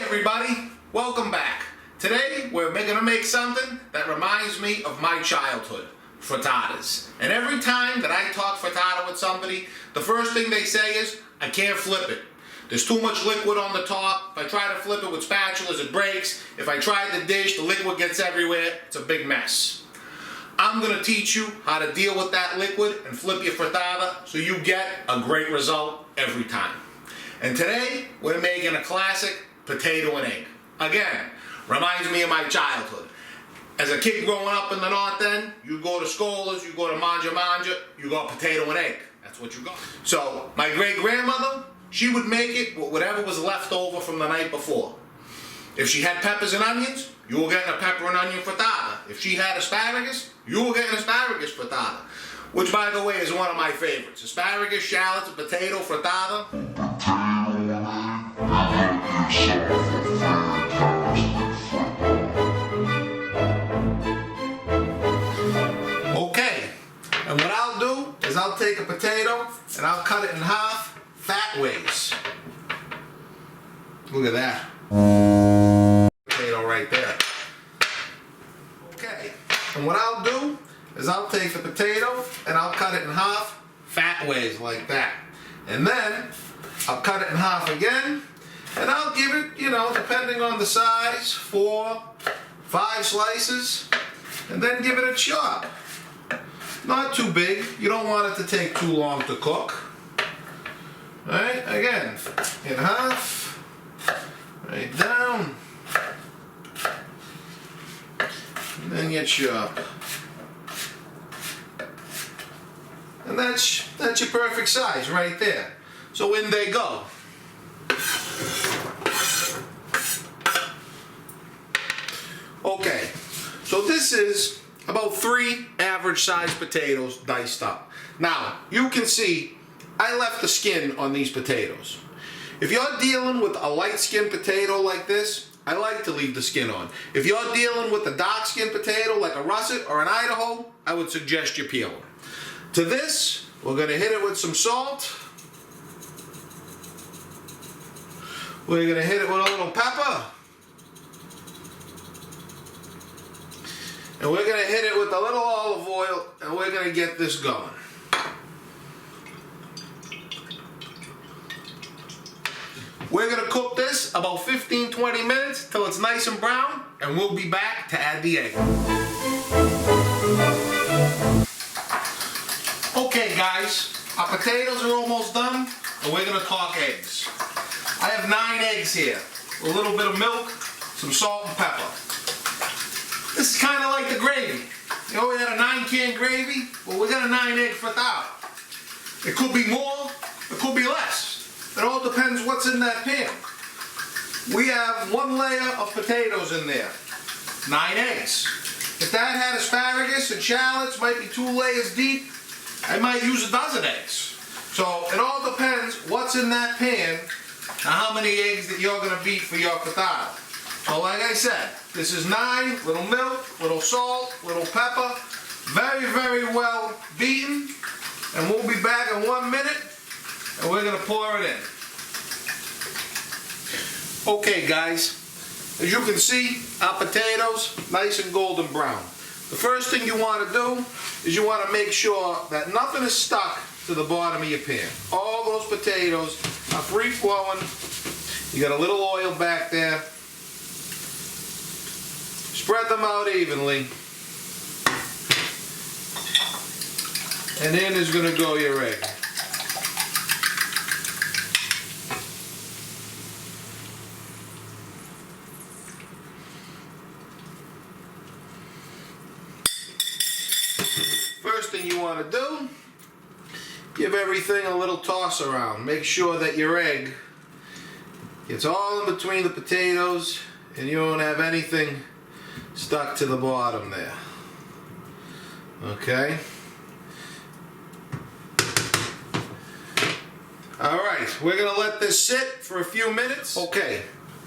everybody, welcome back. Today we're going to make something that reminds me of my childhood, frittatas. And every time that I talk frittata with somebody, the first thing they say is, I can't flip it. There's too much liquid on the top. If I try to flip it with spatulas, it breaks. If I try the dish, the liquid gets everywhere. It's a big mess. I'm going to teach you how to deal with that liquid and flip your frittata so you get a great result every time. And today, we're making a classic potato and egg. Again, reminds me of my childhood. As a kid growing up in the North End, you go to Scholars, you go to Manja, you got potato and egg. That's what you got. So, my great-grandmother, she would make it with whatever was left over from the night before. If she had peppers and onions, you were getting a pepper and onion frittata. If she had asparagus, you were getting asparagus frittata. Which, by the way, is one of my favorites. Asparagus, shallots, and potato frittata. Okay, and what I'll do is I'll take a potato and I'll cut it in half fat ways. Look at that. Potato right there. Okay, and what I'll do is I'll take the potato and I'll cut it in half fat ways like that. And then I'll cut it in half again and I'll give it, depending on the size, 4, 5 slices, and then give it a chop. Not too big. You don't want it to take too long to cook. Alright, again, in half, right down, and then you chop. And that's your perfect size right there. So in they go. Okay, so this is about 3 average sized potatoes diced up. Now, you can see I left the skin on these potatoes. If you're dealing with a light skinned potato like this, I like to leave the skin on. If you're dealing with a dark skinned potato like a russet or an Idaho, I would suggest you peel them. To this, we're going to hit it with some salt. We're going to hit it with a little pepper. And we're going to hit it with a little olive oil, and we're going to get this going. We're going to cook this about 15-20 minutes till it's nice and brown, and we'll be back to add the egg. Okay guys, our potatoes are almost done, and we're going to talk eggs. I have 9 eggs here, a little bit of milk, some salt and pepper. This is kind of like the gravy. We had a 9-can gravy, well we got a 9-egg frittata. It could be more, it could be less. It all depends what's in that pan. We have 1 layer of potatoes in there, 9 eggs. If that had asparagus and shallots, might be 2 layers deep. I might use a dozen eggs. So it all depends what's in that pan and how many eggs that you're going to beat for your frittata. So like I said, this is 9, little milk, little salt, little pepper, very, very well beaten. And we'll be back in 1 minute and we're going to pour it in. Okay guys, as you can see, our potatoes nice and golden brown. The first thing you want to do is you want to make sure that nothing is stuck to the bottom of your pan. All those potatoes are free flowing. You got a little oil back there. Spread them out evenly. And in is going to go your egg. First thing you want to do, give everything a little toss around. Make sure that your egg gets all in between the potatoes and you don't have anything stuck to the bottom there. Okay? Alright, we're going to let this sit for a few minutes. Okay,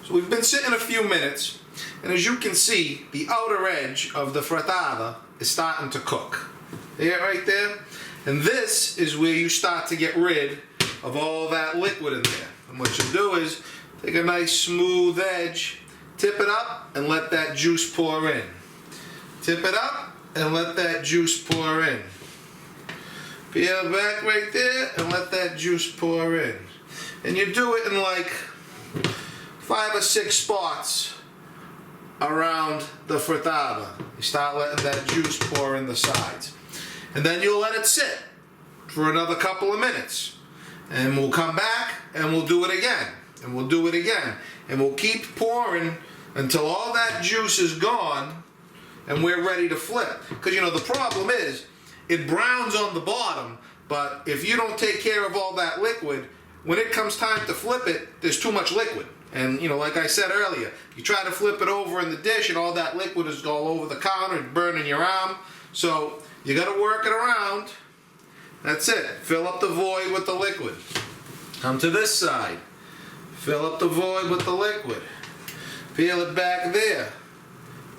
so we've been sitting a few minutes, and as you can see, the outer edge of the frittata is starting to cook. Yeah, right there. And this is where you start to get rid of all that liquid in there. And what you do is Take a nice smooth edge, tip it up, and let that juice pour in. Tip it up, and let that juice pour in. Peel back right there, and let that juice pour in. And you do it in like 5 or 6 spots around the frittata. You start letting that juice pour in the sides. And then you'll let it sit for another couple of minutes. And we'll come back and we'll do it again. And we'll do it again. And we'll keep pouring until all that juice is gone and we're ready to flip. Because you know, the problem is, it browns on the bottom, but if you don't take care of all that liquid, when it comes time to flip it, there's too much liquid. And you know, like I said earlier, you try to flip it over in the dish and all that liquid is all over the counter and burning your arm. So you got to work it around. That's it. Fill up the void with the liquid. Come to this side. Fill up the void with the liquid. Peel it back there.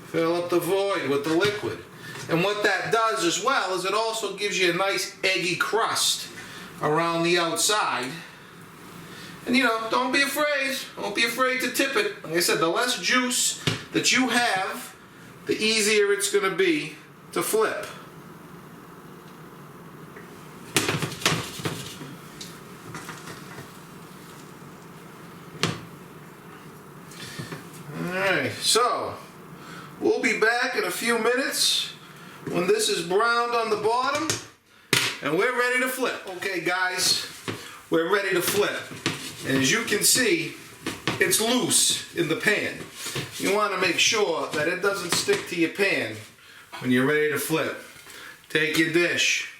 Fill up the void with the liquid. And what that does as well is it also gives you a nice eggy crust around the outside. And you know, don't be afraid. Don't be afraid to tip it. Like I said, the less juice that you have, the easier it's going to be to flip. Alright, so we'll be back in a few minutes when this is browned on the bottom and we're ready to flip. Okay guys, we're ready to flip. And as you can see, it's loose in the pan. You want to make sure that it doesn't stick to your pan when you're ready to flip. Take your dish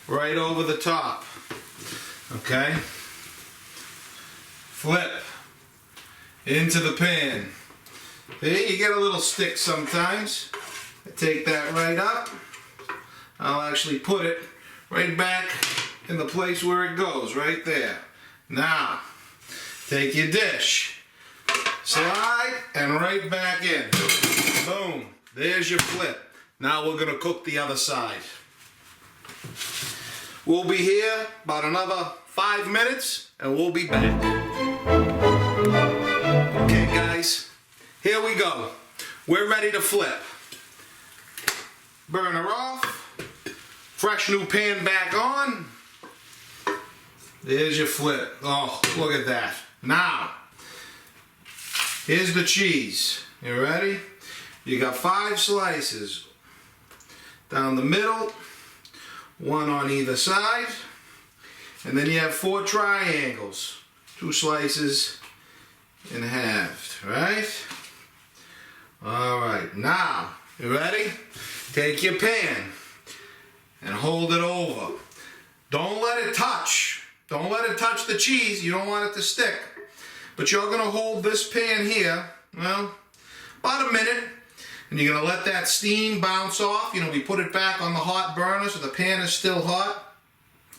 right over the top. Okay? Flip into the pan. See, you get a little stick sometimes. I take that right up. I'll actually put it right back in the place where it goes, right there. Now, take your dish, slide, and right back in. Boom. There's your flip. Now we're going to cook the other side. We'll be here about another 5 minutes, and we'll be back. Okay, guys, here we go. We're ready to flip. Burner off. Fresh new pan back on. There's your flip. Oh, look at that. Now, here's the cheese. You ready? You got 5 slices down the middle, 1 on either side, and then you have 4 triangles, 2 slices in half, right? All right, now, you ready? Take your pan and hold it over. Don't let it touch. Don't let it touch the cheese. You don't want it to stick. But you're going to hold this pan here, well, about a minute. And you're going to let that steam bounce off. You know, we put it back on the hot burner so the pan is still hot.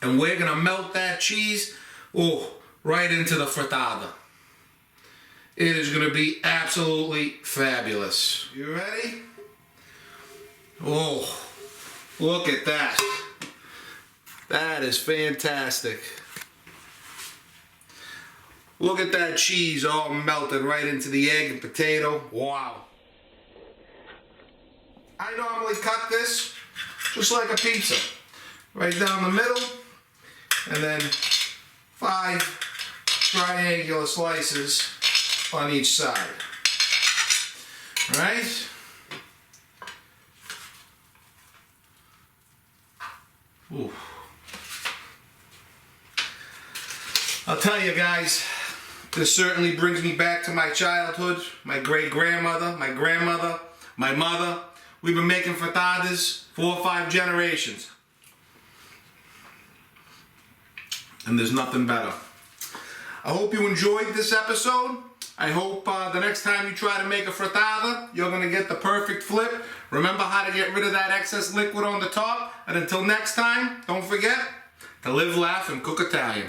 And we're going to melt that cheese, right into the frittata. It is going to be absolutely fabulous. You ready? Oh, look at that. That is fantastic. Look at that cheese all melted right into the egg and potato. Wow. I normally cut this just like a pizza. Right down the middle. And then 5 triangular slices on each side. Right? Ooh. I'll tell you guys, this certainly brings me back to my childhood, my great-grandmother, my grandmother, my mother. We've been making frittatas 4 or 5 generations. And there's nothing better. I hope you enjoyed this episode. I hope the next time you try to make a frittata, you're going to get the perfect flip. Remember how to get rid of that excess liquid on the top. And until next time, don't forget to live, laugh, and cook Italian.